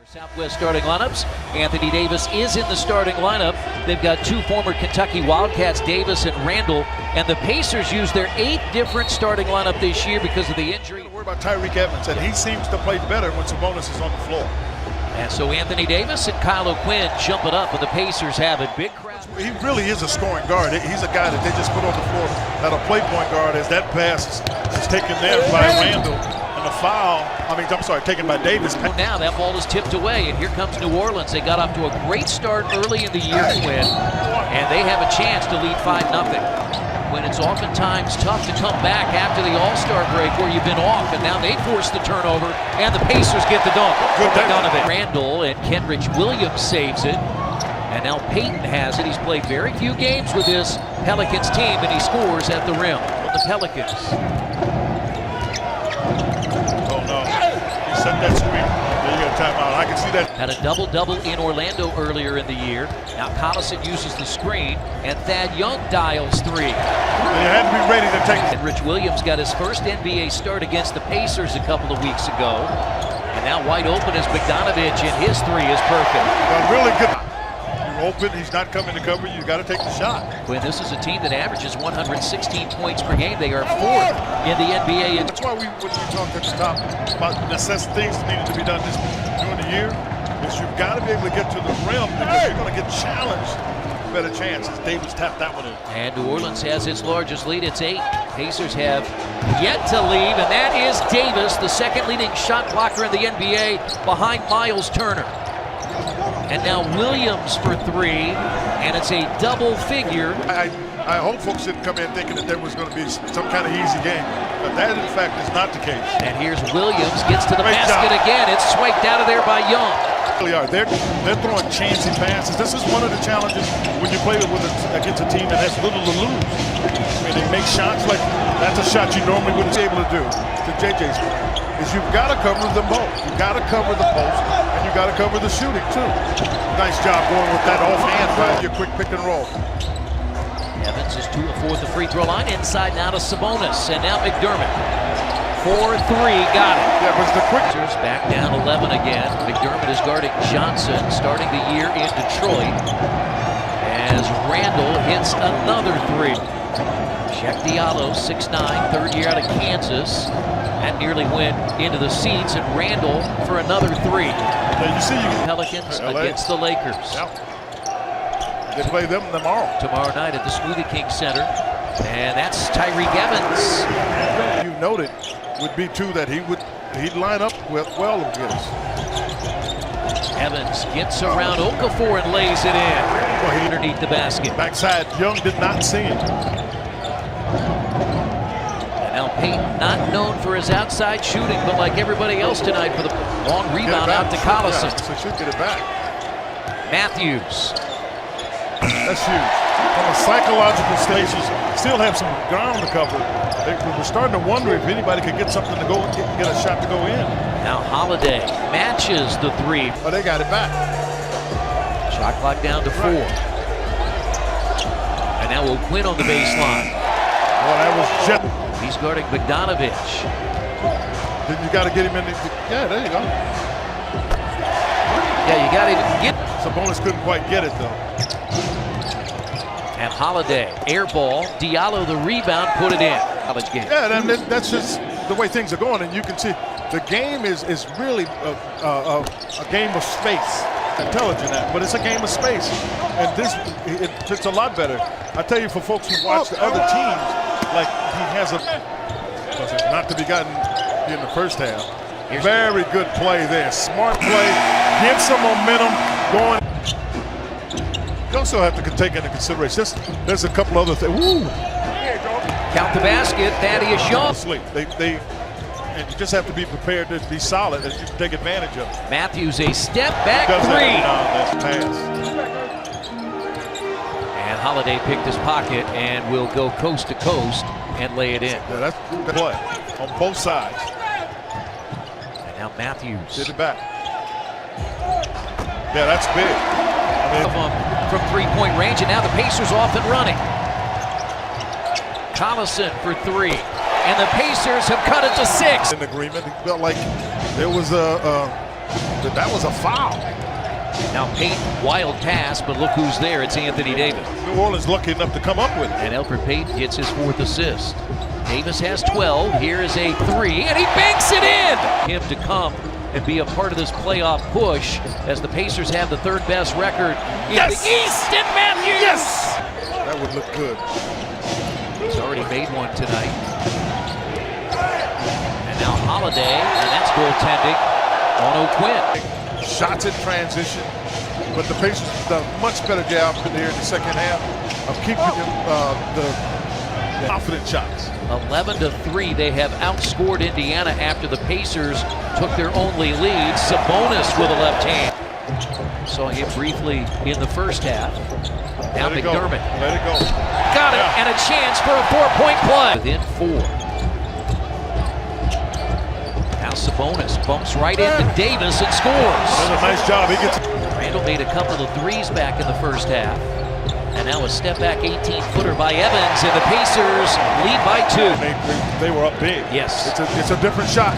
Southwest starting lineups. Anthony Davis is in the starting lineup. They've got two former Kentucky Wildcats, Davis and Randall, and the Pacers used their 8 different starting lineup this year because of the injury. We're about Tyreke Evans, and he seems to play better when Sabonis is on the floor. And so Anthony Davis and Kyle O'Quinn jump it up, and the Pacers have it. Big crowd. He really is a scoring guard. He's a guy that they just put on the floor at a play point guard as that pass is taken there by Randall. And the foul, taken by Davis. Now that ball is tipped away, and here comes New Orleans. They got off to a great start early in the year, Quinn, and they have a chance to lead 5-0. When it's oftentimes tough to come back after the All-Star break where you've been off, and now they force the turnover, and the Pacers get the dunk. Good Donovan. Randall and Kenrich Williams saves it, and now Payton has it. He's played very few games with this Pelicans team, and he scores at the rim for the Pelicans. Set that screen. There you go, timeout. I can see that. Had a double-double in Orlando earlier in the year. Now Collison uses the screen, and Thad Young dials 3. You had to be ready to take it. And Rich Williams got his first NBA start against the Pacers a couple of weeks ago. And now wide open is Bogdanovich, and his 3 is perfect. Really good. You're open. He's not coming to cover. You got to take the shot. When this is a team that averages 116 points per game, they are 4th in the NBA. That's why when we talked at the top about things that needed to be done during the year, is you've got to be able to get to the rim because you're going to get challenged. Better chances. Davis tapped that one in. And New Orleans has its largest lead. It's 8. Pacers have yet to leave, and that is Davis, the second leading shot blocker in the NBA, behind Miles Turner. And now Williams for 3, and it's a double figure. I hope folks didn't come in thinking that there was going to be some kind of easy game, but that in fact is not the case. And here's Williams, gets to the basket again. It's swiped out of there by Young. They are. They're throwing chancy passes. This is one of the challenges when you play against a team that has little to lose. I mean, they make shots like that's a shot you normally wouldn't be able to do. To JJ's point, is you've got to cover them both. You've got to cover the post, and you got to cover the shooting too. Nice job going with that offhand by your quick pick and roll. Evans is 2 of 4 at the free throw line. Inside now to Sabonis, and now McDermott. 4-3, got it. Yeah, was the quick. Back down 11 again. McDermott is guarding Johnson, starting the year in Detroit. As Randall hits another 3. Check Diallo, 6'9", third year out of Kansas. That nearly went into the seats, and Randall for another 3. Now you see Pelicans against the Lakers. Yep. They play them tomorrow. Tomorrow night at the Smoothie King Center. And that's Tyreke Evans. You noted would be too that he'd line up well against. Evans gets around Okafor and lays it in. Well, underneath the basket. Backside, Young did not see him. And now Payton, not known for his outside shooting, but like everybody else tonight, for the long rebound out to Collison. So should get it back. Matthews. That's huge. From a psychological stage, still have some ground to cover. We're starting to wonder if anybody could get something to go get a shot to go in. Now Holiday matches the 3. Oh, they got it back. Shot clock down to 4. And now O'Quinn on the baseline. Well, that was jet. He's guarding Bogdanovich. Then you got to get him in. Yeah, there you go. Yeah, you got to get. Sabonis couldn't quite get it though. And Holiday, air ball, Diallo the rebound, put it in. College game. Yeah, and that's just the way things are going, and you can see the game is really a game of space. Intelligent at, but it's a game of space, and it fits a lot better. I tell you, for folks who watch the other teams, like he has not to be gotten in the first half. Very good play there, smart play, get some momentum going. You also have to take into consideration there's a couple other things. Woo! Count the basket, Thaddeus Young. And you just have to be prepared to be solid and you can take advantage of it. Matthews, a step back 3. Pass. And Holiday picked his pocket and will go coast to coast and lay it in. Yeah, that's good play on both sides. And now Matthews. Did it back. Yeah, that's big. From 3-point range, and now the Pacers off and running. Collison for 3. And the Pacers have cut it to 6. In agreement, it felt like there was But that was a foul. Now Payton, wild pass, but look who's there. It's Anthony Davis. New Orleans lucky enough to come up with it. And Elfrid Payton gets his 4th assist. Davis has 12. Here is a 3, and he banks it in! Him to come and be a part of this playoff push as the Pacers have the 3rd best record in the East. And Matthews! Yes! That would look good. He's already made one tonight. And now Holiday, and that's goaltending on O'Quinn. Shots in transition, but the Pacers have done a much better job here in the second half of keeping the confident shots. 11-3, they have outscored Indiana after the Pacers took their only lead. Sabonis with a left hand. Saw him briefly in the first half. Now McDermott. Let it go. Got it, and a chance for a 4-point play. Within 4. Now Sabonis bumps right into Davis and scores. Does a nice job. He gets. Randall made a couple of threes back in the first half. And now a step back 18-footer by Evans, and the Pacers lead by 2. They were up big. Yes. It's a different shot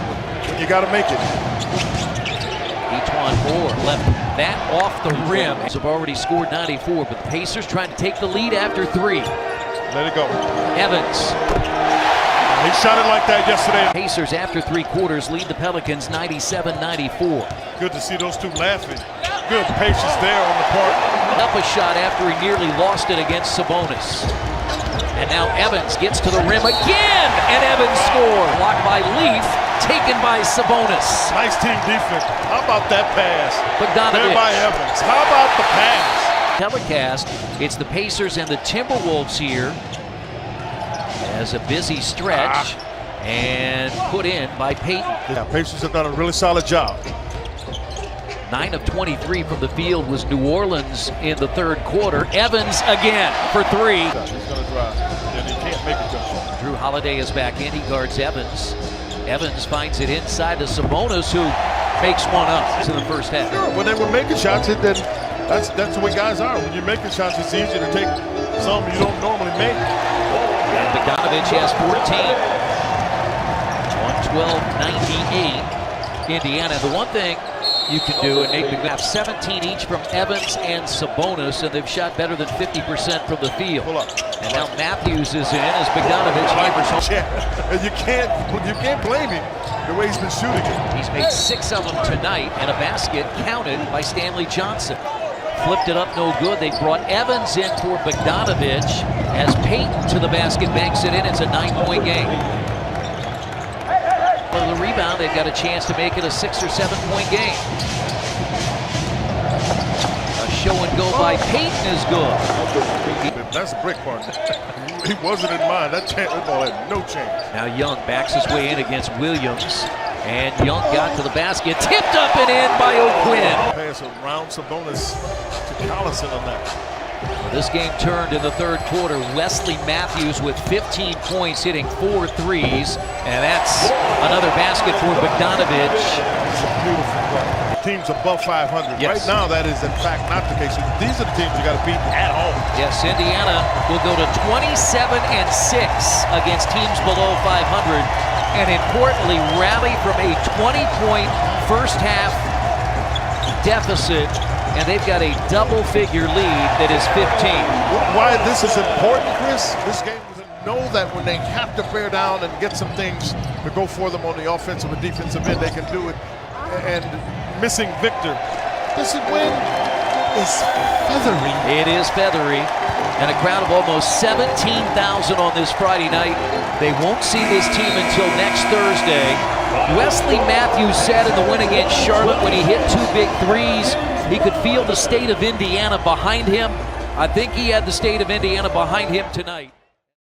when you got to make it. Etuan Moore left that off the rim. Have already scored 94, but the Pacers trying to take the lead after 3. Let it go. Evans. He shot it like that yesterday. Pacers after 3 quarters lead the Pelicans 97-94. Good to see those two laughing. Good patience there on the part. Up a shot after he nearly lost it against Sabonis. And now Evans gets to the rim again, and Evans scores. Blocked by Leaf, taken by Sabonis. Nice team defense. How about that pass? Bogdanovich. There by Evans. How about the pass? Telecast, it's the Pacers and the Timberwolves here as a busy stretch and put in by Payton. Yeah, Pacers have done a really solid job. 9 of 23 from the field was New Orleans in the 3rd quarter. Evans again for 3. He's going to drive, and he can't make a jump shot. Drew Holiday is back in. He guards Evans. Evans finds it inside to Sabonis, who makes one up in the first half. Sure, when they were making shots, then that's the way guys are. When you're making shots, it's easier to take some you don't normally make. And Bogdanovich has 14. 112-98. Indiana. The one thing you can do and make the graph 17 each from Evans and Sabonis, and they've shot better than 50% from the field. Pull up. And now Matthews is in as Bogdanovich hammers home. Yeah. And you can't blame him the way he's been shooting it. He's made 6 of them tonight, and a basket counted by Stanley Johnson. Flipped it up, no good. They brought Evans in for Bogdanovich as Payton to the basket banks it in. It's a 9-point game. For the rebound, they've got a chance to make it a 6 or 7-point game. A show and go by Payton is good. That's a brick partner. He wasn't in mind. That ball had no chance. Now Young backs his way in against Williams. And Young got to the basket, tipped up and in by O'Quinn. Pass around Sabonis to Collison on that. This game turned in the 3rd quarter. Wesley Matthews with 15 points, hitting 4 threes. And that's another basket for Bogdanovich. It's a beautiful play. Teams above 500. Yes. Right now, that is in fact not the case. These are the teams you got to beat at home. Yes, Indiana will go to 27-6 against teams below 500. And importantly, rally from a 20-point first half deficit, and they've got a double-figure lead that is 15. Why this is important, Chris, this game is know that when they have to bear down and get some things to go for them on the offensive and defensive end, they can do it. And missing Victor, this win is feathery. It is feathery. And a crowd of almost 17,000 on this Friday night. They won't see this team until next Thursday. Wesley Matthews said in the win against Charlotte when he hit 2 big threes, he could feel the state of Indiana behind him. I think he had the state of Indiana behind him tonight.